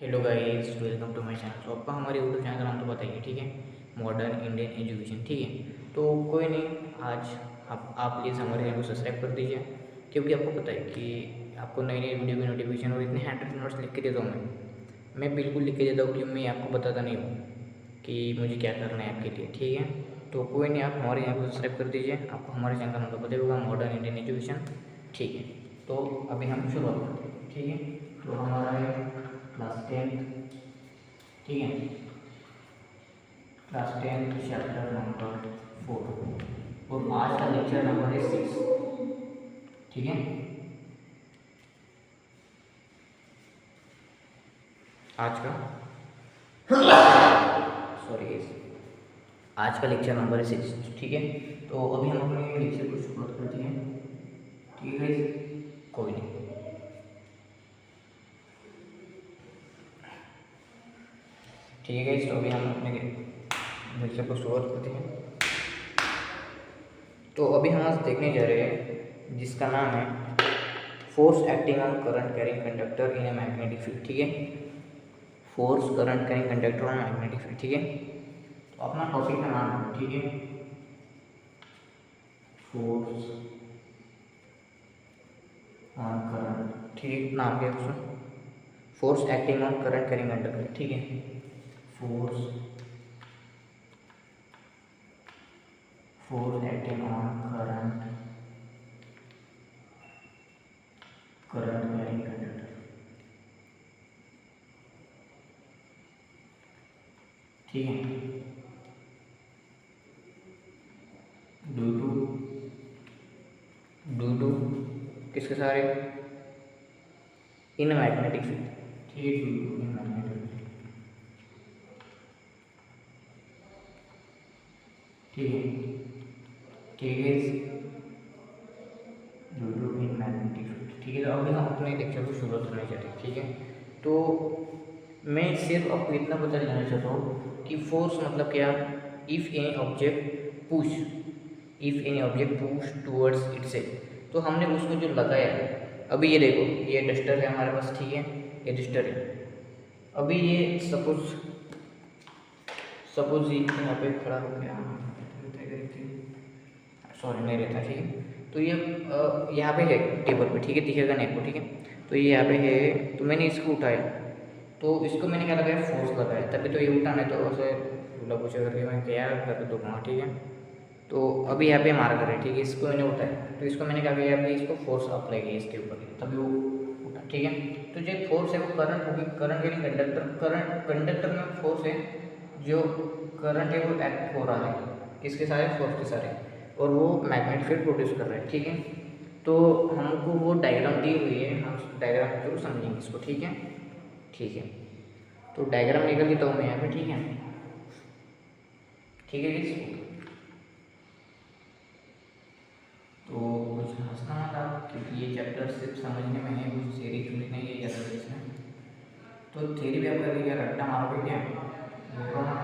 Hello guys, welcome to my channel. तो आपका हमारे यूट्यूब चैनल का नाम तो बताइए, ठीक है। मॉडर्न इंडियन एजुकेशन, ठीक है। तो कोई नहीं, आज आप प्लीज़ हमारे चैनल को सब्सक्राइब कर दीजिए, क्योंकि आपको पता है कि आपको नई नई वीडियो की नोटिफिकेशन और इतने हैंड नोट्स लिख के देता हूँ मैं बिल्कुल लिख के देता हूँ कि मैं आपको बताता नहीं हूँ कि मुझे क्या करना है आपके लिए, ठीक है। तो कोई नहीं, आप हमारे चैनल को सब्सक्राइब कर दीजिए। आपको हमारे चैनल का नाम तो पता होगा, मॉडर्न इंडियन एजुकेशन, ठीक है। तो अभी हम शुरुआत करते हैं, ठीक है। तो हमारा है क्लास 10, ठीक है। क्लास 10 चैप्टर नंबर 4 और आज का लेक्चर नंबर है 6, ठीक है। आज का सॉरी, आज का लेक्चर नंबर है 6, ठीक है। तो अभी हम अपने लेक्चर को शुरुआत करते हैं, ठीक है। कोई नहीं, ठीक है। तो अभी हम अपने लेक्चर को शुरुआत करते हैं। तो अभी हम आज देखने जा रहे हैं जिसका नाम है force acting on current carrying conductor in a magnetic field, ठीक है। Force current carrying conductor on magnetic field, ठीक है। तो अपना टॉपिक का नाम है, ठीक है, फोर्स ऑन करंट, ठीक है। नाम क्या है उसका? Force acting on current carrying conductor, ठीक है। Force force acting on current carrying conductor, ठीक है। ड्यू टू किसके सारे? इन मैग्नेटिक फील्ड, ठीक है। Due to in magnetic field, ठीक है, ठीक है। Due to in magnetic field, ठीक है। तो अभी हम अपने लेक्चर को शुरू करने चाहते हैं, ठीक है। तो मैं सिर्फ आपको इतना बता देना चाहता हूँ कि फोर्स मतलब क्या। If any object push towards itself, तो हमने उसको जो लगाया, अभी ये देखो, ये डस्टर है हमारे पास, ठीक है। ये डस्टर है। अभी ये सपोज यहाँ पे खड़ा हो गया, सॉरी नहीं रहता, ठीक है। तो ये यहाँ पे है टेबल पे, ठीक है, दिखेगा नहीं आपको, ठीक है। तो ये यहाँ पे है, तो मैंने इसको उठाया, तो इसको मैंने क्या लगाया? फोर्स लगाया, तभी तो ये उठा, नहीं तो ऐसे बोला पूछा करके मैं क्या कर दूँगा, ठीक है। तो अभी यहाँ पे मार कर है, ठीक है। इसको मैंने उठाया, तो इसको मैंने क्या किया? अभी इसको फोर्स अप्लाई किया इसके ऊपर, तभी वो उठा, ठीक है। तो जो फोर्स है वो करंट होगी, करंट यानी कंडक्टर में फोर्स है, जो करंट है वो एक्ट हो रहा है किसके सारे? फोर्स के सारे, और वो मैग्नेटिक फील्ड प्रोड्यूस कर रहा है, ठीक है। तो हमको वो डायग्राम दी हुई है, हम डायग्राम के थ्रू समझेंगे इसको, ठीक है, ठीक है। तो डायग्राम निकल देता हूँ मैं यहाँ पे, ठीक है, ठीक है किस। तो कुछ हंसना मत आप, क्योंकि ये चैप्टर सिर्फ समझने में है, कुछ थ्योरी थोड़ी नहीं है चैप्टर इसमें। तो थ्योरी भी आप करके क्या रट्टा मारोगे क्या? बोलो ना,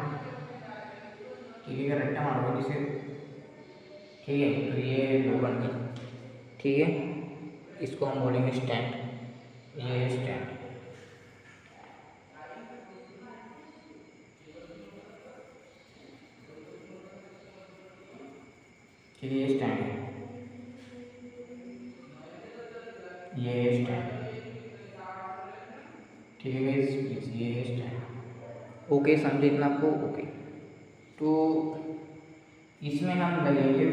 ठीक है, क्या रट्टा मारोगे जिसे, ठीक है। तो ये लोखंड की, ठीक है, इसको हम बोलेंगे स्टैंड, ये स्टैंड, ठीक है। ये स्टैंड है, ये स्टैंड, ठीक है गाइस, प्लीज ये स्टैंड, ओके, समझे इतना आपको? ओके। तो इसमें हम लगेंगे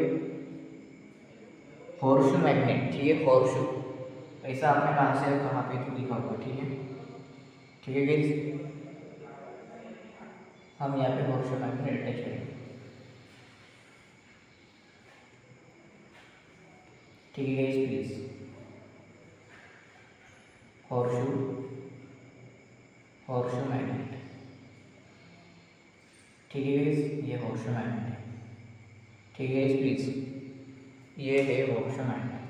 हॉर्सशू मैग्नेट, ठीक है, हॉर्सशू, ऐसा आपने कहाँ से कहाँ पे तो लिखा होगा, ठीक है, ठीक है गाइस। हम यहाँ पे हॉर्सशू मैग्नेट अटैच करेंगे, ठीक है गाइस, प्लीज हॉर्सशू मैग्नेट, ठीक है गाइस, ये हॉर्सशू मैग्नेट है, ठीक है गाइस, प्लीज ये है हॉर्सशू मैग्नेट,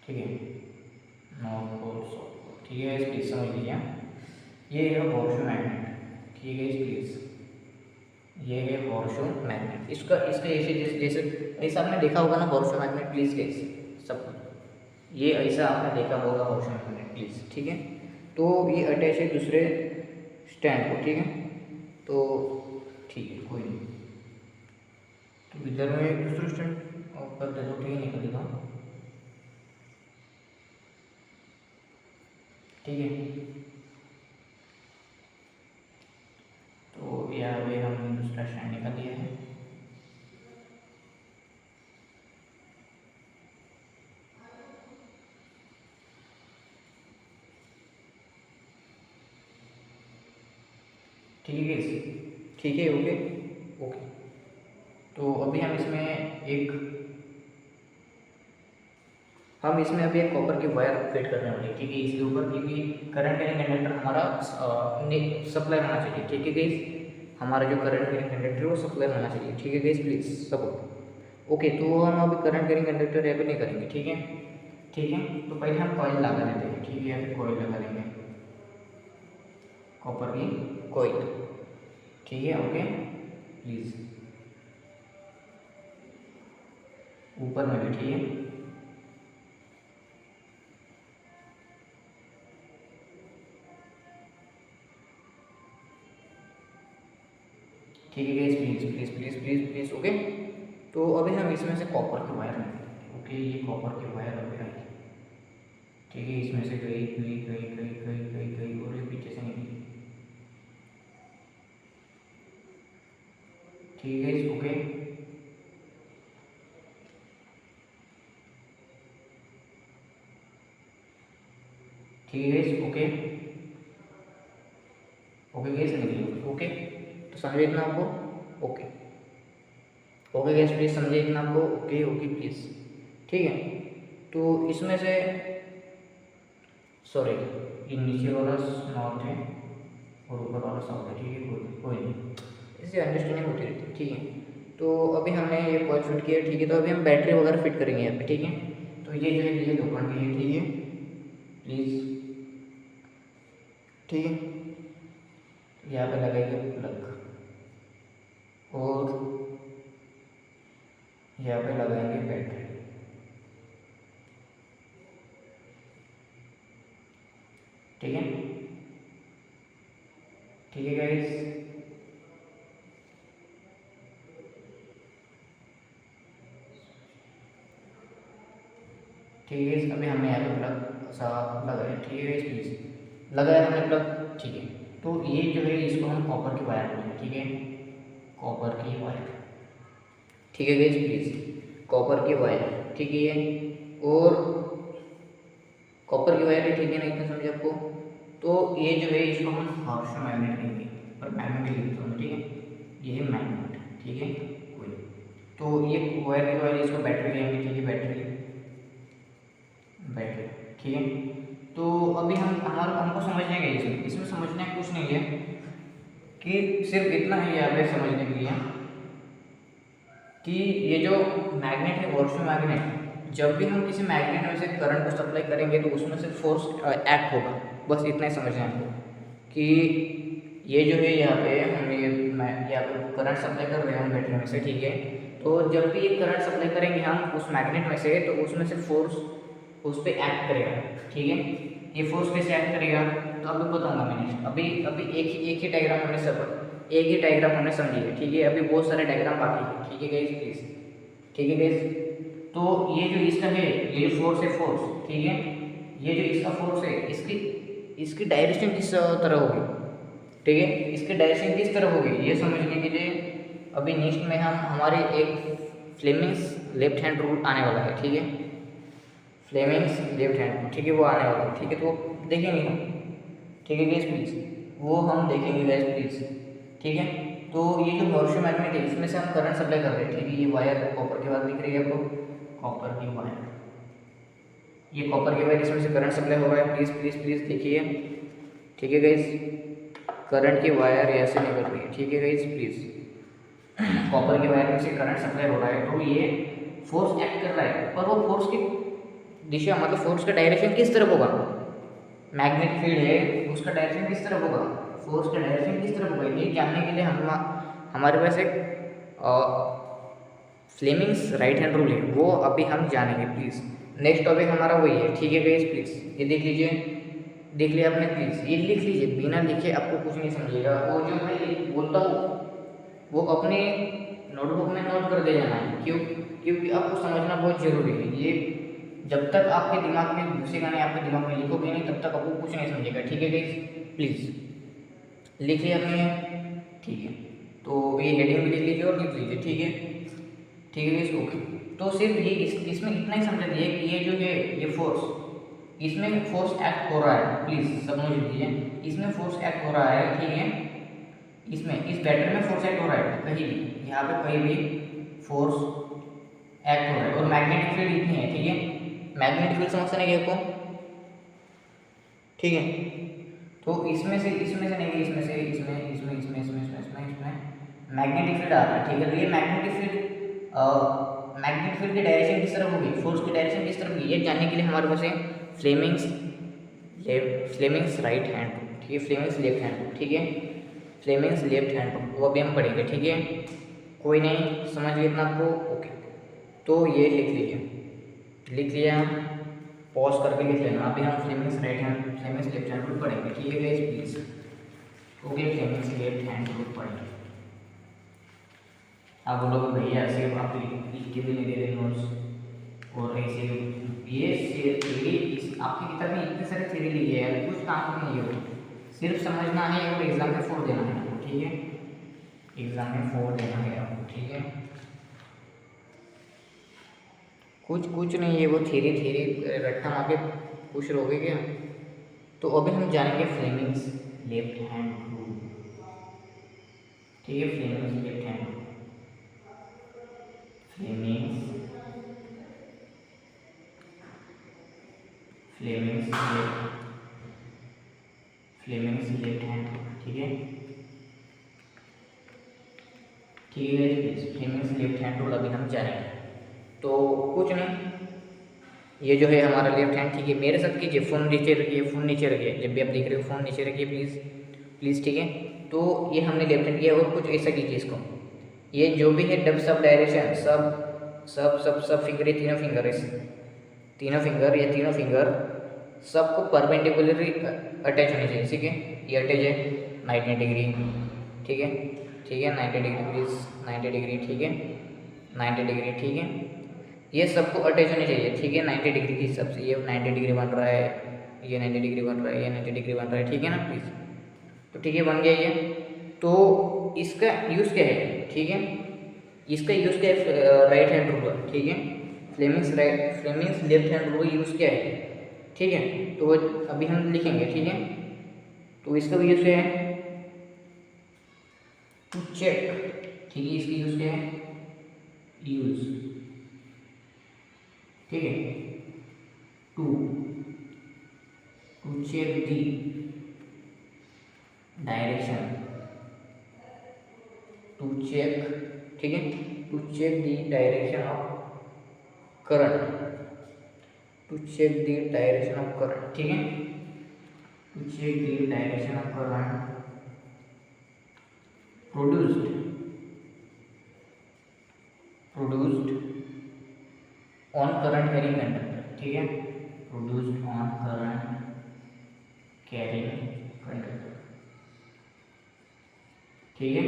ठीक है, नॉर्थ पोल साउथ पोल, ठीक है गाइस, प्लीज समझ लीजिए। ये है हॉर्सशू मैग्नेट, ठीक है गाइस, प्लीज ये है हॉर्सशू मैग्नेट। इसका ऐसे जैसे जैसे ऐसा आपने देखा होगा ना हॉर्सशू मैग्नेट, प्लीज गाइस सब, ये ऐसा आपने देखा होगा हॉर्सशू मैग्नेट, प्लीज, ठीक है। तो ये अटैच है दूसरे स्टैंड को, ठीक है। तो ठीक है, कोई नहीं, तो इधर में एक दूसरा स्टैंड कर देता हूँ, ठीक है, निकल देता हूँ, ठीक है। तो यहाँ पे हम दूसरा स्टैंड निकाल दिया है। ठीक है, ठीक है, ओके ओके। तो अभी हम इसमें अभी एक कॉपर की वायर फिट करने वाले हैं, ठीक है, इसके ऊपर, क्योंकि करंट कैरिंग कंडक्टर हमारा सप्लाई होना चाहिए, ठीक है गाइस। हमारा जो करंट कैरिंग कंडक्टर है वो सप्लाई होना चाहिए, ठीक है गाइस, प्लीज सपोर्ट। ओके, तो हम अभी करंट कैरिंग कंडक्टर यहाँ पे नहीं करेंगे, ठीक है, ठीक है। तो पहले हम कॉइल लगा देते हैं, ठीक है, यहाँ पे कॉइल लगा देंगे, कॉपर की कॉइल, ठीक है, ओके प्लीज, ऊपर में भी, ठीक है, ठीक है guys, please please please please please, okay. तो अभी हम इसमें से कॉपर की वायर निकालेंगे, ओके, ये कॉपर की वायर अभी आई, ठीक है, इसमें से गई गई गई गई गई गई गई और ये पीछे से निकली, ठीक है, ओके, ठीक है, ओके ओके गैस, निकली, ओके। तो समझे इतना आपको, ओके ओके गैस, प्लीज समझे इतना आपको, ओके ओके प्लीज, ठीक है। तो इसमें से सॉरी, ये नीचे वाला नॉर्थ है और ऊपर वाला साउथ है, ठीक है, कोई नहीं, इससे अंडरस्टैंडिंग होती रहती है, ठीक है। तो अभी हमने ये कॉइल फिट किया, ठीक है। तो अभी हम बैटरी वगैरह फिट करेंगे यहाँ पे, ठीक है। तो ये जो है ये लोखंड की है, ठीक है, प्लीज़, ठीक है। यहाँ पे लगाएंगे प्लग और यहाँ पे लगाएंगे बैटरी, ठीक है, ठीक है गाइस। ठीक है, अभी हमने यहाँ पे प्लग सा लगाया, ठीक है गाइस, प्लीज लगाया हमने प्लग, ठीक है। तो ये जो है इसको हम कॉपर की वायर बोलेंगे, ठीक है, कॉपर की वायर, ठीक है गाइस, प्लीज कॉपर की वायर, ठीक है। और कॉपर की वायर है, ठीक है ना, इतना समझे आपको। तो ये जो है इसको हम हॉर्स मैग्नेट कहेंगे, और मैग्नेट लिखते हैं, ठीक है, ये है मैग्नेट, ठीक है, कोई। तो ये वायर की वायर, इसको बैटरी कहेंगे, ठीक है, बैटरी, ठीक है। तो अभी हमको समझने के इसमें समझने का कुछ नहीं है, कि सिर्फ इतना ही यहाँ पे समझने के लिए कि ये जो मैग्नेट है, वर्सो मैग्नेट, जब भी हम किसी मैग्नेट में से करंट को सप्लाई करेंगे तो उसमें से फोर्स एक्ट होगा, बस इतना ही समझना है हमको, कि ये जो है यहाँ पे हम यहाँ पे करंट सप्लाई कर रहे हैं हम बैटरी में से, ठीक है। तो जब भी ये करंट सप्लाई करेंगे हम उस मैग्नेट में से, तो उसमें से फोर्स उस पर एक्ट करेगा, ठीक है। ये फोर्स कैसे एक्ट करेगा तो अभी बताऊंगा मैंने, अभी अभी एक ही डायग्राम हमने एक ही डायग्राम हमने समझी है, ठीक है। अभी बहुत सारे डायग्राम बाकी है, ठीक है गाइस, प्लीज, ठीक है गाइस। तो ये जो इसका है, ये फोर्स है, फोर्स, ठीक है, ये जो इसका फोर्स है, इसकी डायरेक्शन किस तरह होगी, ठीक है, इसकी डायरेक्शन किस तरह होगी ये समझने के लिए अभी नेक्स्ट में हम हमारे एक फ्लेमिंग्स लेफ्ट हैंड रूल आने वाला है, ठीक है, फ्लेमिंग्स लेफ्ट हैंड, ठीक है, वो आने वाला है, ठीक है। तो देखेंगे हम, ठीक है गाइस, प्लीज, वो हम देखेंगे गाइस, प्लीज, ठीक है। तो ये जो हॉर्स मैग्नेट है, इसमें से हम करंट सप्लाई कर रहे हैं, ठीक है। ये वायर कॉपर की वायर दिख रही है आपको, कॉपर की वायर, ये कॉपर की वायर, इसमें से करंट सप्लाई हो रहा है, प्लीज प्लीज प्लीज देखिए, ठीक है गाइस, करंट की वायर ऐसे निकल रही है, ठीक है गाइस, प्लीज कॉपर की वायर में से करंट सप्लाई हो रहा है, तो ये फोर्स एक्ट कर रहा है, पर वो फोर्स की दिशा, मतलब फोर्स का डायरेक्शन किस तरफ होगा, मैग्नेटिक फील्ड है उसका डायरेक्शन किस तरफ होगा, फोर्स का डायरेक्शन किस तरफ होगा, ये जानने के लिए हमारे पास एक फ्लेमिंग्स राइट हैंड रूल है, वो अभी हम जानेंगे, प्लीज। नेक्स्ट टॉपिक हमारा वही है, ठीक है गाइस, प्लीज ये देख लीजिए, देख लिया आपने प्लीज़, ये लिख लीजिए, बिना लिखे आपको कुछ नहीं समझेगा। वो जो मैं बोलता हूँ वो अपने नोटबुक में नोट कर दे जाना है। क्यों? क्योंकि आपको समझना बहुत ज़रूरी है। ये जब तक आपके दिमाग में घुसेगा नहीं, आपके दिमाग में लिखोगे नहीं, तब तक आपको कुछ नहीं समझेगा। ठीक है गाइस, प्लीज़ लिख लिया आपने? ठीक है, तो ये हेडिंग भी लिख लीजिए और लिख लीजिए। ठीक है, ठीक है गाइस, ओके। तो सिर्फ ये इसमें इतना ही समझ लीजिए कि ये जो है ये फोर्स, इसमें फोर्स एक्ट हो रहा है। प्लीज़ समझ लीजिए, इसमें फोर्स एक्ट हो रहा है। ठीक है, इसमें इस बैटरी में फोर्स एक्ट हो रहा है, कहीं भी यहाँ पे कहीं भी फोर्स एक्ट हो रहा है। और मैग्नेटिक फील्ड इतनी है। ठीक है, मैग्नेटिक फील्ड समझते नहीं आपको? ठीक है, तो इसमें से नहीं, इसमें मैग्नेटिक फील्ड आ रहा है। ठीक है, तो ये मैग्नेटिक फील्ड की डायरेक्शन किस तरफ होगी, फोर्स की डायरेक्शन किस तरफ होगी, ये जानने के लिए हमारे पास है फ्लेमिंग्स राइट हैंड रूल। ठीक है, फ्लेमिंग्स लेफ्ट हैंड रूल। ठीक है, फ्लेमिंग्स लेफ्ट हैंड रूल, वो अभी हम पढ़ेंगे। ठीक है, कोई नहीं समझ गया इतना आपको? ओके, तो ये लिख लीजिए, लिख लिया, पॉज करके लिख लेना। अभी हम फ्लेमिंग्स लेफ्ट हैंड रूल पढ़ेंगे। ठीक है guys, please. Okay, Fleming's left hand rule पढ़ेंगे। आप बोलोगे भैया ऐसे आप लिख के भी नहीं दे रहे नोट्स, और ऐसे ये थ्योरी इस आपकी किताब में इतने सारे थ्योरी लिखी है, कुछ काम का नहीं है वो, सिर्फ समझना है और एग्जाम में 4 देना है आपको। ठीक है, एग्जाम में 4 देना है आपको। ठीक है, कुछ नहीं है वो थ्योरी रट्टा मार के खुश रहोगे क्या? तो अभी हम जानेंगे फ्लेमिंग्स लेफ्ट हैंड रूल। ठीक है, Fleming's left hand rule, Fleming's left hand rule. ठीक है, ठीक है, फ्लेमिंग्स लेफ्ट हैंड रूल अभी हम जानेंगे। तो कुछ नहीं, ये जो है हमारा लेफ्ट हैंड। ठीक है, मेरे साथ कीजिए, फ़ोन नीचे रखिए, फ़ोन नीचे रखिए, जब भी आप देख रहे हो फ़ोन नीचे रखिए प्लीज़ प्लीज़। ठीक है, तो ये हमने लेफ्ट हैंड किया, और कुछ ऐसा कीजिए इसको, ये जो भी है डब सब डायरेक्शन सब फिंगर, ये तीनों फिंगर, ये तीनों फिंगर सबको परपेंडिकुलरली अटैच होने चाहिए। ठीक है, ये अटैच है 90 डिग्री। ठीक है, 90 डिग्री प्लीज़, 90 डिग्री। ठीक है, 90 डिग्री। ठीक है, ये सबको अटैच होने चाहिए। ठीक है, 90 डिग्री के हिसाब से, ये 90 डिग्री बन रहा है, ये 90 डिग्री बन रहा है, ये 90 डिग्री बन रहा है। ठीक है ना प्लीज़? तो ठीक है, बन गया ये। तो इसका यूज़ क्या है? ठीक है, इसका यूज़ क्या है राइट हैंड रूल का। ठीक है, फ्लेमिंग्स लेफ्ट हैंड रूल का यूज़ क्या है? ठीक है, तो अभी हम लिखेंगे। ठीक है, तो इसका भी यूज़ क्या है? To check. ठीक है, इसकी यूज़ क्या है? यूज़। ठीक है, to check the direction, to check. ठीक है, to check the direction of current, to check the direction of current. ठीक है, to check the direction of current produced on current carrying conductor. ठीक है, produced on current carrying conductor. ठीक है,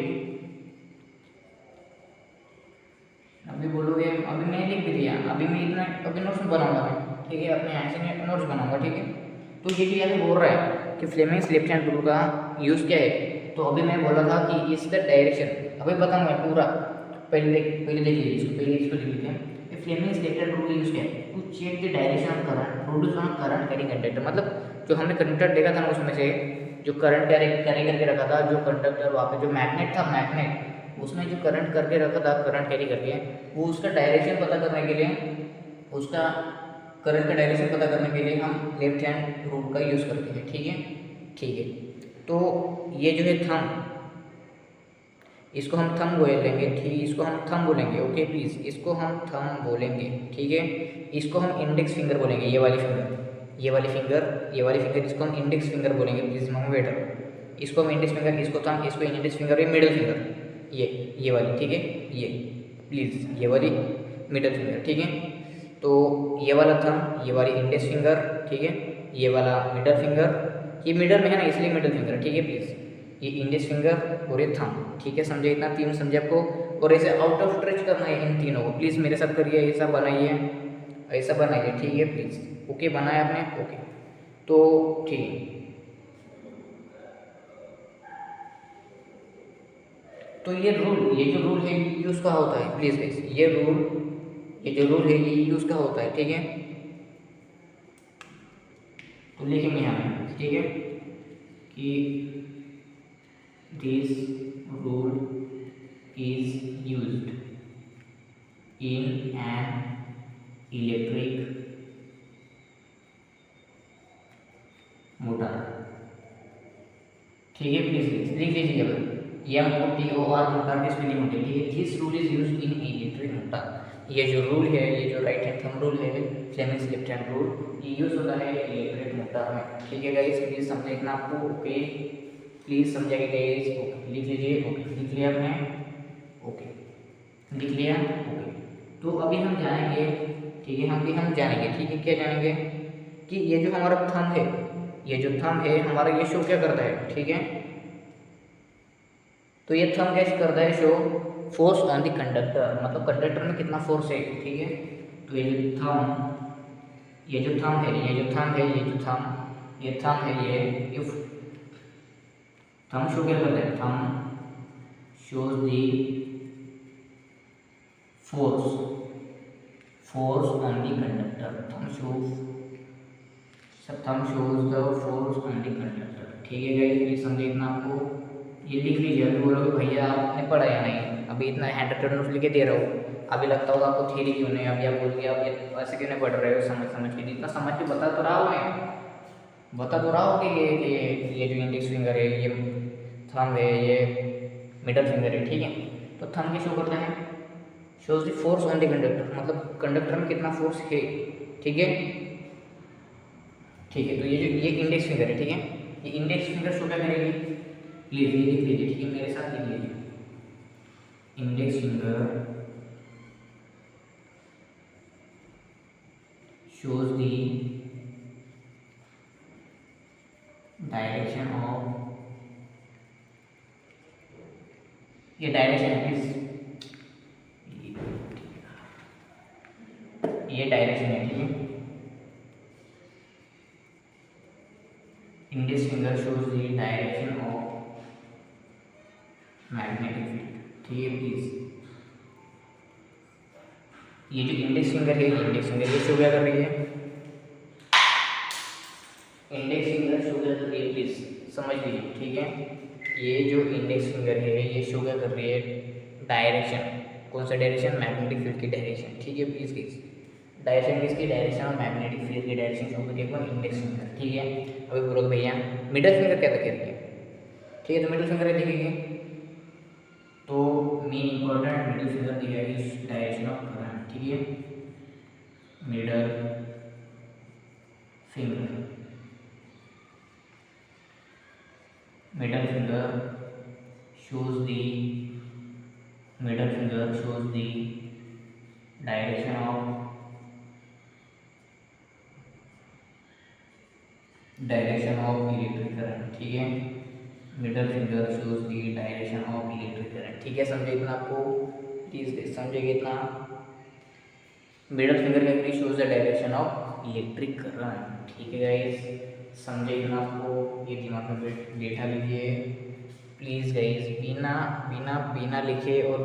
अभी बोलोगे, अभी मैं लिख भी दिया, अभी मैं इतना अभी नोट्स बनाऊंगा मैं। ठीक है, अपने हैंड से नोट्स बनाऊंगा। ठीक है, तो ये जो यहाँ बोल रहा है कि फ्लेमिंग्स लेफ्ट हैंड रूल का यूज़ क्या है, तो अभी मैं बोला था कि इस द डायरेक्शन, अभी बताऊंगा पूरा। पहले देख लीजिए इसको, पहले इसको लिख लेते हैं। फ्लेमिंग्स लेफ्ट हैंड रूल का यूज़ क्या है? To check the direction of current produce on current carrying conductor. मतलब जो हमने कंडक्टर देखा था ना, उसमें से जो करंट कैरी करके रखा था, जो कंडक्टर वहाँ पे जो मैग्नेट था, मैग्नेट उसमें जो करंट करके रखा था, करंट कैरी करके, वो उसका डायरेक्शन पता करने के लिए, उसका करंट का डायरेक्शन पता करने के लिए हम लेफ्ट हैंड रूल का यूज़ करते हैं। ठीक है, ठीक है, तो ये जो है थंब, इसको हम थंब बोलेंगे। ठीक, इसको हम थंब बोलेंगे। ओके प्लीज़, इसको हम थंब बोलेंगे। ठीक है, इसको हम इंडेक्स फिंगर बोलेंगे, ये वाली फिंगर, इसको हम इंडेक्स फिंगर बोलेंगे। प्लीज़ मम्मी बेटर, इसको हम इंडेक्स फिंगर, इसको थंब, इसको इंडेक्स फिंगर, ये मिडिल फिंगर, ये वाली। ठीक है, ये प्लीज़ ये वाली मिडिल फिंगर। ठीक है, तो ये वाला थंब, ये वाली इंडेक्स फिंगर। ठीक है, ये वाला मिडिल फिंगर, ये मिडल में है ना, इसलिए मिडल फिंगर है, ठीक है प्लीज़। ये इंडेक्स फिंगर और ये थंब, ठीक है, समझे, इतना तीन समझे आपको। और ऐसे आउट ऑफ टच करना है इन तीनों को, प्लीज़ मेरे साथ करिए, ऐसा बनाइए, ऐसा बनाइए, ठीक है प्लीज़। ओके, बनाया आपने, ओके, तो ठीक है। तो ये जो रूल है ये यूज़ का होता है, प्लीज़ गाइस, ये जो रूल है ये यूज़ का होता है, ठीक है। तो लिखेंगे यहाँ पे, ठीक है, कि this rule is used in an electric motor, ठीक है प्लीज लिख लीजिएगा, MOTOR मोटर की स्पेलिंग होती है, ठीक है। This rule is used in electric motor, ये जो रूल है, ये जो राइट हैंड थंब रूल है, फ्लेमिंग्स लेफ्ट हैंड रूल, ये यूज होता है इलेक्ट्रिक मोटर में, ठीक है गाइस, प्लीज समझे इतना आपको, ओके, प्लीज समझिएगा गाइस, ओके लिख लीजिए, ओके लिख लिया आपने, ओके लिख लिया, ओके। तो अभी हम जानेंगे, ठीक है, हम जानेंगे, ठीक है, क्या जानेंगे कि ये जो हमारा थंब है, ये जो थंब है हमारा, ये शो क्या करता है, ठीक है। तो ये थंब क्या करता है, show force on the conductor, मतलब कंडक्टर में कितना फोर्स है, ठीक है। तो ये जो थंब है, ये जो थंब है, ये थंब है, ये थंब शो क्या करता है, thumb shows the force on the conductor, thumb shows the force on the conductor, ठीक है गाइस, प्लीज समझे इतना आपको, ये लिख लीजिए। अभी बोलोगे भैया आपने पढ़ा या नहीं, अभी इतना हैंड रिटन नोट्स लिख के दे रहा हूँ, अभी लगता होगा आपको थ्योरी क्यों नहीं, अभी आप बोलिए आप ये ऐसे क्यों नहीं पढ़ रहे हो, समझ के, इतना समझ के बता तो रहा हूँ मैं, बता तो रहा हूँ कि ये जो इंडेक्स फिंगर है, ये थंब है, ये मिडल फिंगर है, ठीक है। तो थंब की शो करता है, shows the force on the conductor, मतलब कंडक्टर में कितना फोर्स है, ठीक है, ठीक है। तो ये इंडेक्स फिंगर है, ठीक है, ये इंडेक्स फिंगर शो क्या करेगी, प्लीज ये लिख लीजिए, ठीक है, मेरे साथ लिख लीजिए, index finger shows the direction of, ये डायरेक्शन है प्लीज, ये डायरेक्शन है, ठीक है। Index finger shows the direction of magnetic field, ठीक है प्लीज। ये जो इंडेक्स फिंगर है, ये शो क्या कर रही है, इंडेक्स फिंगर शो क्या कर रही है, प्लीज समझ लीजिए, ठीक है। ये जो इंडेक्स फिंगर है ये शो क्या कर रही है, डायरेक्शन, कौन सा डायरेक्शन, मैग्नेटिक फील्ड की डायरेक्शन, ठीक है प्लीज गाइस, डायरेक्शन किसकी, डायरेक्शन और मैग्नेटिक फील्ड की डायरेक्शन शो करती है इंडेक्स फिंगर, ठीक है। अभी बोलोगे भैया मिडल फिंगर क्या कह रही है, ठीक है, तो मिडल फिंगर दिखेगी, तो मेन इंपॉर्टेंट मिडल फिंगर दिखेगी डायरेक्शन ऑफ करंट, ठीक है, middle finger, middle finger shows the direction of electric current, ठीक है, middle finger shows the direction of electric current, ठीक है, समझे इतना आपको, प्लीज समझेगा इतना, मिडल फिंगर क्या shows the direction of electric current, ठीक है गाइस, समझे इतना आपको, ये दिमाग में बैठा लीजिए प्लीज़ गाइस, बिना लिखे और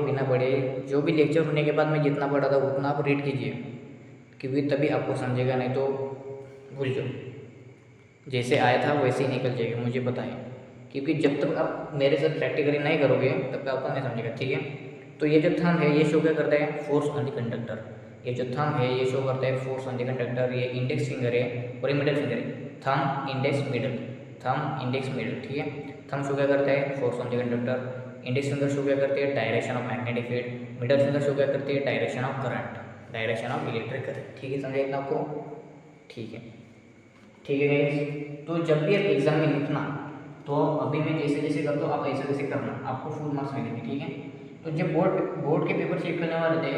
बिना पढ़े, जो भी लेक्चर होने के बाद मैं जितना पढ़ा था उतना आप रीड कीजिए, क्योंकि तभी आपको समझेगा, नहीं तो भूल जाओ, जैसे आया था वैसे ही निकल जाएगा, मुझे पता है, क्योंकि जब तक आप मेरे साथ प्रैक्टिकली नहीं करोगे तब तक आपको नहीं समझेगा, ठीक है। तो ये जो थंब है ये शो क्या करता है, फोर्स ऑन द कंडक्टर, ये जो थंब है ये शो करता है फोर्स ऑन द कंडक्टर, ये इंडेक्स फिंगर है और ये मिडल फिंगर है, थंब इंडेक्स मिडल, ठीक है। थंब शो क्या करता है, force on the conductor, index finger show क्या करती है, direction of magnetic field, middle finger show क्या करती है, direction of current, direction of electric current, ठीक है, समझे इतना आपको, ठीक है गाइस। तो जब भी आप एग्जाम में लिखना, तो अभी मैं जैसे जैसे करता हूँ आप ऐसे जैसे करना, आपको फुल मार्क्स मिलेंगे, ठीक है। तो जब बोर्ड के पेपर चेक करने वाले थे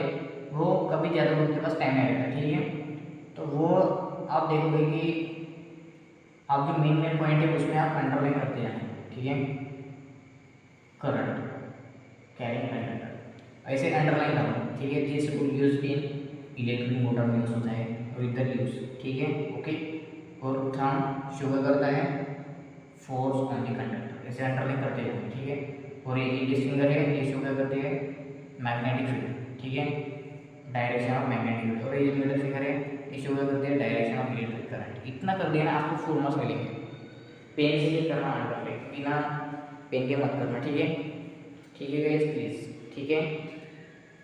वो कभी ज़्यादा लोगों के पास टाइम नहीं रहता, ठीक है। तो वो आप देखोगे कि आप जो मेन पॉइंट है उसमें आप अंडरलाइन करते जाना, ठीक है। करंट कैरिंग कंडक्टर ऐसे अंडरलाइन करना, ठीक है। This will use in electric motor में यूज होता है और इधर यूज, ठीक है, ओके। और थंब शो करता है फोर्स ऑन द कंडक्टर, ऐसे अंडरलाइन करते हैं, ठीक है। और ये इंडेक्स फिंगर है, ये शो करते हैं मैग्नेटिक फील्ड, ठीक है, डायरेक्शन ऑफ मैग्नेटिक फील्ड। और ये मिडल फिंगर है, ये शो करते हैं डायरेक्शन ऑफ इलेक्ट्रिक करंट। इतना कर दिया ना, आपको फॉर्मूला मिलेंगे। पेन से ही करना अंडरलाइन, बिना पेन के मत करना, ठीक है, ठीक है गाइस प्लीज, ठीक है,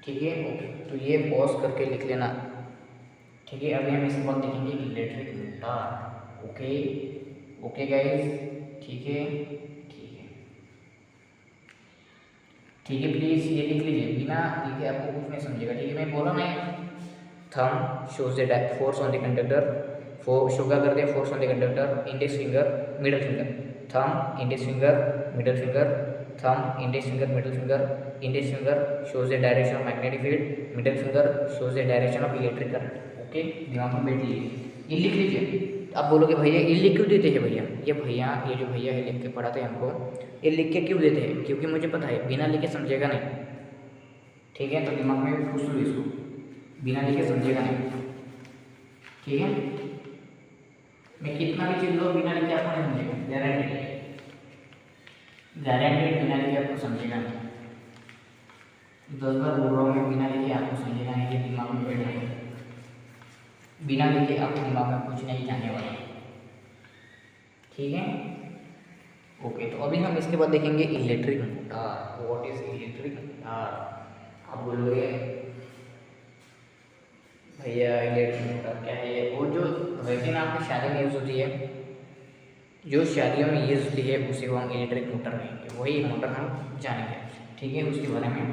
ठीक है, ओके। तो ये पॉज करके लिख लेना, ठीक है। अभी हम इसके बाद देखेंगे electric motor, okay, okay guys, ठीक है, ठीक है, ठीक है, प्लीज ये लिख लीजिए, बिना लिखे आपको कुछ नहीं समझेगा, ठीक है। मैं बोला मैं thumb shows the force on the conductor, show कर दिया force on the conductor, index finger middle finger, thumb index finger middle finger, thumb index finger middle finger, index finger shows the direction of magnetic field, middle finger shows the direction of electric current, okay. दिमाग में बैठ लीजिए, ये लिख लीजिए। आप बोलोगे भैया ये लिख क्यों देते हैं भैया, ये जो भैया है लिख के पढ़ाते हैं हमको, ये लिख के क्यों देते हैं, क्योंकि मुझे पता है बिना लिखे समझेगा नहीं, ठीक है। तो दिमाग में घुस लो इसको, बिना लिखे समझेगा नहीं, ठीक है। मैं कितना भी चीज लो बिना लिखे आपको नहीं समझेगा, गारंटी, गारंटेड। बिना लिखे आपको समझेगा नहीं, 10 बार बोल रहा हूँ मैं, बिना लिखे आपको समझेगा नहीं, ये दिमाग में बैठ जाएगा। बिना लिखे आपको दिमाग में कुछ नहीं जाने वाला, ठीक है, ओके। तो अभी हम इसके बाद देखेंगे electric motor. What is electric motor. आप बोलोगे भैया इलेक्ट्रिक मोटर क्या है, वो जो वैसे ना आपकी शादी में यूज होती है, जो शादियों में यूज होती है उसी को हम इलेक्ट्रिक मोटर कहेंगे, वही मोटर हम जानेंगे, ठीक है, उसके बारे में,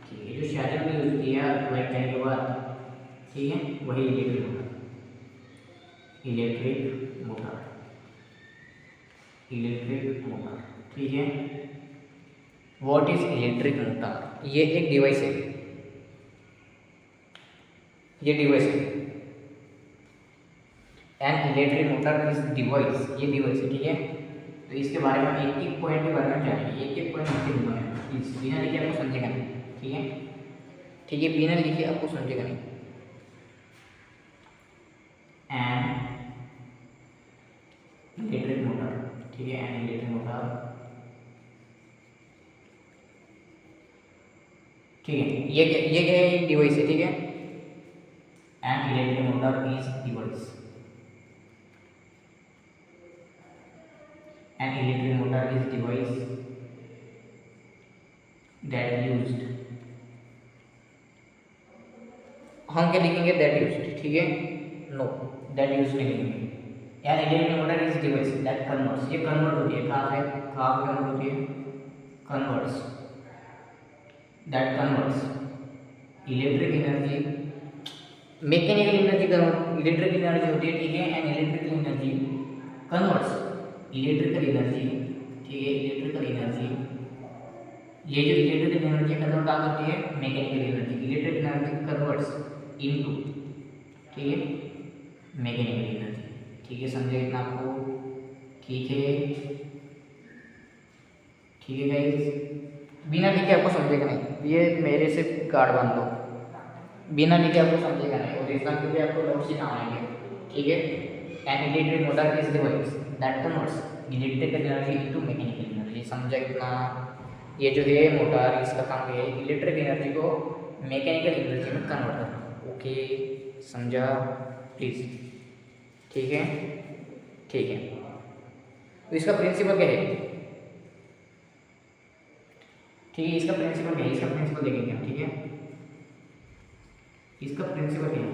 ठीक है। जो शादियों में यूज होती है वही कहने के बाद, ठीक है, वही electric motor, electric motor, electric motor, ठीक है। व्हाट इज इलेक्ट्रिक मोटर, ये एक डिवाइस है, ये डिवाइस है, an electric motor is device, ये डिवाइस है, ठीक है। तो इसके बारे में एक एक पॉइंट के बारे में जानेंगे, एक एक पॉइंट लिखे हुए हैं, प्लीज बिना लिखे आपको समझेगा नहीं, ठीक है, ठीक है, बिना लिखे आपको समझेगा नहीं। एन इलेक्ट्रिक मोटर, ठीक है, एन इलेक्ट्रिक मोटर, ठीक है। ये क्या है, एक डिवाइस है, ठीक है। An electric motor is device, an electric motor is device that used, हम क्या लिखेंगे, that used, ठीक है, नो that used नहीं लिखेंगे। an electric motor is device that converts, ये कन्वर्ट होती है, कहाँ पे कन्वर्ट होती है, converts, that converts electric energy, mechanical energy convert electrical energy होती है, ठीक है। An electrical energy converts electrical energy, ठीक है, इलेक्ट्रिकल एनर्जी, ये जो इलेक्ट्रिकल एनर्जी कन्वर्ट क्या करती है, mechanical energy, electrical energy converts into, ठीक है, मैकेनिकल एनर्जी, ठीक है, समझे इतना आपको, ठीक है, ठीक है गाइस। बिना लिखे आपको समझेगा नहीं, ये मेरे से कार्ड बांध लो, बिना लिखे आपको समझेगा नहीं, और इसका क्योंकि आपको नोट्स ही काम आएंगे, ठीक है। An electric motor is device that converts electrical energy into mechanical energy, समझा इतना। ये जो है मोटर, इसका काम है इलेक्ट्रिक एनर्जी को मैकेनिकल एनर्जी में कन्वर्ट करना, ओके, समझा प्लीज, ठीक है, ठीक है। तो इसका प्रिंसिपल क्या है, ठीक है, इसका प्रिंसिपल क्या है, इसका प्रिंसिपल देखेंगे हम, ठीक है। इसका प्रिंसिपल क्या है,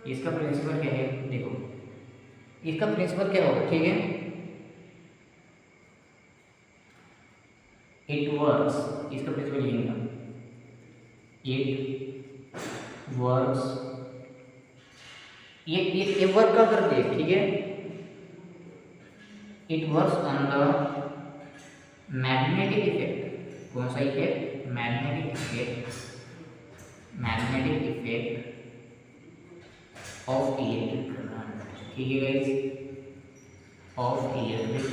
इसका प्रिंसिपल क्या है, देखो इसका प्रिंसिपल क्या होगा, ठीक है। इट वर्क्स, इसका प्रिंसिपल ये है, इट वर्क्स, ये वर्क का करती है, ठीक है। It works on the magnetic effect, कौन सा effect, magnetic effect, magnetic effect of electric current, ठीक है गाइस, ऑफ इलेक्ट्रिक।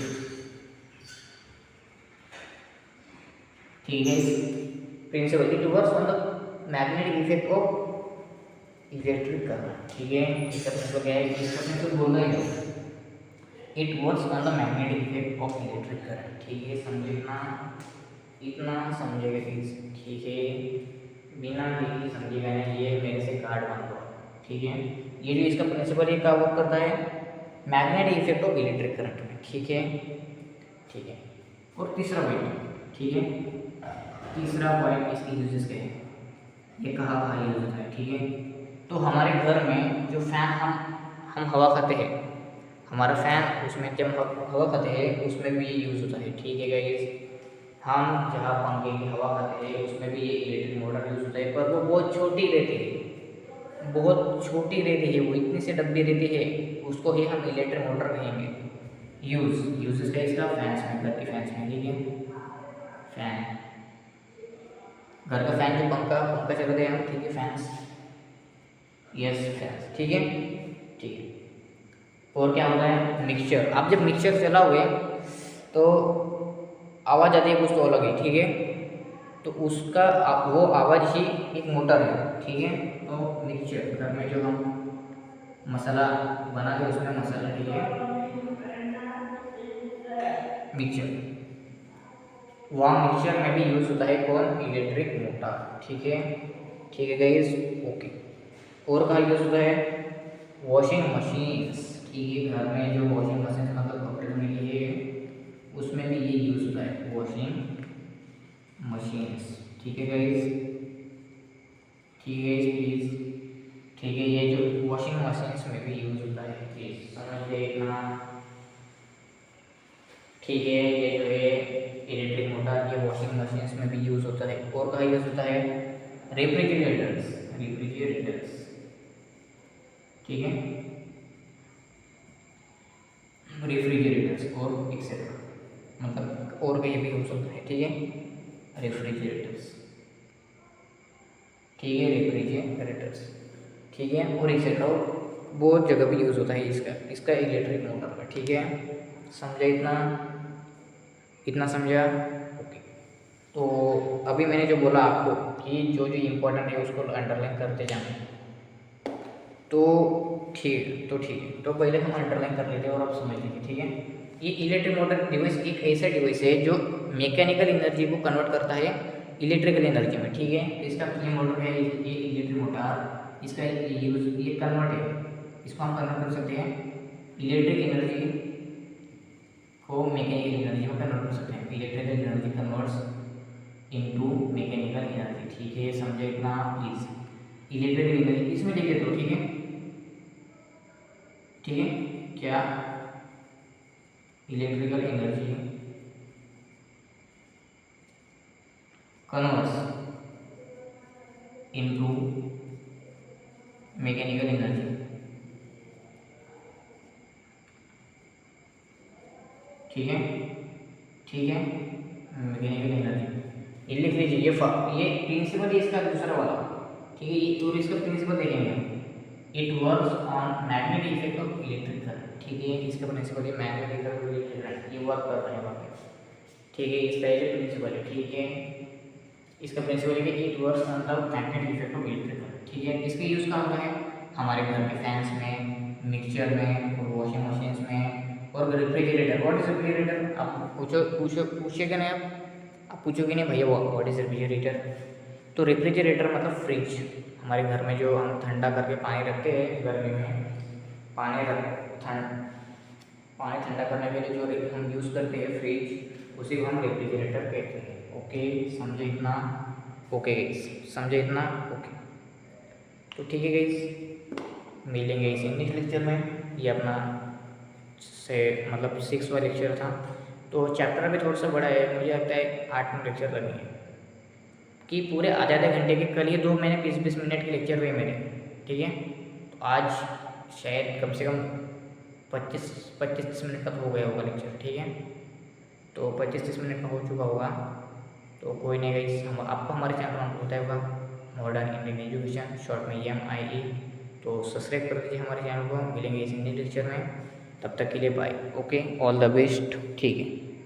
ठीक है, principal it works on the magnetic effect of electric current. ठीक है, इसका मतलब क्या है, इसका मतलब बोलना है it works on the magnetic effect of electric current. ठीक है, समझना, इतना समझेगा प्लीज। ठीक है, बिना लिखे समझेगा नहीं, ये मेरे से कार्ड मान लो। ठीक है, ये जो इसका प्रिंसिपल है क्या वर्क करता है, magnetic effect of electric current में। ठीक है, ठीक है। और तीसरा पॉइंट, ठीक है, तीसरा पॉइंट इसकी यूजेस के हैं, ये कहाँ कहाँ यूज होता है। ठीक है, तो हमारे घर में जो फैन हम हवा खाते हैं, हमारा फैन उसमें जब हम हवा खाते हैं उसमें भी ये यूज़ होता है। ठीक है गाइस, हम जहाँ पंखे की हवा खाते हैं उसमें भी ये इलेक्ट्रिक मोटर यूज़ होता है, पर वो बहुत छोटी रहती है, बहुत छोटी रहती है, वो इतनी से डब्बी रहती है, उसको ही हम इलेक्ट्रिक मोटर कहेंगे। यूजेस का इसका फैंस में, घर के फैंस में। ठीक है, फैन, घर का फैन जो पंखा पंखा चलते हैं हम, ठीक है, फैंस, यस फैंस। ठीक है, ठीक है। और क्या होता है, मिक्सचर। आप जब मिक्सचर चलाओगे तो आवाज़ आती है कुछ तो अलग ही। ठीक है, तो उसका वो आवाज़ ही एक मोटर है। ठीक है, तो मिक्सचर, घर में जो हम मसाला बनाते हैं उसमें मसाला, ठीक है, मिक्सचर, वहाँ मिक्सचर में भी यूज़ होता है कौन, इलेक्ट्रिक मोटर। ठीक है, ठीक है गाइस, ओके। और कहाँ यूज़ होता है, वॉशिंग मशीन्स। ठीक है, घर में जो वॉशिंग मशीन मतलब कपड़े धोने के लिए, उसमें भी ये यूज़ होता है, वॉशिंग मशीन्स। ठीक है गाइस, ठीक है प्लीज़। ठीक है, ये जो वॉशिंग मशीन्स में भी यूज़ होता है, प्लीज़ समझ लेना। ठीक है, ये जो है इलेक्ट्रिक मोटर, ये वॉशिंग मशीन्स में भी यूज़ होता है। और कहाँ यूज़ होता है, रेफ्रिजरेटर्स, रेफ्रिजरेटर्स। ठीक है, रेफ्रिजरेटर्स और एक्सेट्रा, मतलब और कहीं भी यूज़ होता है। ठीक है, रेफ्रिजरेटर्स, ठीक है, रेफ्रिजरेटर्स, ठीक है, और एक्सेट्रा, बहुत जगह भी यूज़ होता है इसका इलेक्ट्रिक मोटर का। ठीक है, समझा, इतना इतना समझा, ओके। तो अभी मैंने जो बोला आपको कि जो जो इम्पोर्टेंट है उसको अंडरलाइन करते जाना, तो ठीक है, तो पहले हम अंडरलाइन कर लेते हैं और आप समझ लीजिए। ठीक है, ये इलेक्ट्रिक मोटर डिवाइस एक ऐसा डिवाइस है जो मैकेनिकल एनर्जी को कन्वर्ट करता है इलेक्ट्रिकल एनर्जी में। ठीक है, इसका ये मोटर है, ये इलेक्ट्रिक मोटर, इसका यूज, ये कन्वर्ट है, इसको हम कन्वर्ट कर सकते हैं इलेक्ट्रिक एनर्जी को मैकेनिकल एनर्जी में कन्वर्ट कर सकते हैं। Electrical energy converts into mechanical energy. ठीक है, समझे इतना प्लीज। इलेक्ट्रिकल एनर्जी इसमें लिखे तो, ठीक है, ठीक है, क्या electrical energy converts into mechanical energy. ठीक है, ठीक है, मैकेनिकल एनर्जी ये लिख लीजिए। ये प्रिंसिपल है इसका दूसरा वाला। ठीक है, ये और इसका प्रिंसिपल देखेंगे हम, it works on magnetic effect of electric current. ठीक है, इसका प्रिंसिपल है magnetic effect of electric current, ये वर्क कर रहे हैं वहाँ पे। ठीक है, इसका ये प्रिंसिपल है। ठीक है, इसका प्रिंसिपल है कि it works on the magnetic effect of electric current. ठीक है, इसका यूज़ कहाँ पर है, हमारे घर के फैंस में, मिक्सचर में, और वॉशिंग मशीन्स में, और रेफ्रिजरेटर। व्हाट इज रेफ्रिजरेटर, आप पूछिएगा नहीं, आप पूछोगे नहीं भैया व्हाट इज रेफ्रिजरेटर, तो रेफ्रिजरेटर मतलब फ्रिज। हमारे घर में जो हम ठंडा करके पानी रखते हैं गर्मी में, पानी ठंडा करने के लिए जो हम यूज़ करते हैं फ्रिज, उसी को हम रेफ्रिजरेटर कहते हैं। ओके, समझे इतना, ओके गाइस, समझे इतना, ओके। तो ठीक है गाइस, मिलेंगे इस नेक्स्ट लेक्चर में। ये अपना से मतलब 6वां लेक्चर था, तो चैप्टर अभी थोड़ा सा बड़ा है, मुझे लगता है 8 लेक्चर लगेंगे कि पूरे आधे घंटे के। कल ये 2 मैंने 20-20 मिनट के लेक्चर हुए मेरे। ठीक है, तो आज शायद कम से कम 25-30 मिनट का तो हो गया होगा लेक्चर। ठीक है, तो 25-30 मिनट का हो चुका होगा, तो कोई नहीं गाइस, हम आपको हमारे चैनल पर होता है होगा मॉडर्न इंडियन एजुकेशन, शॉर्ट में EMIE। तो सब्सक्राइब कर दीजिए हमारे चैनल को। मिलेंगे इस हिंदी लेक्चर में, तब तक के लिए bye. Okay, all the best. ठीक है।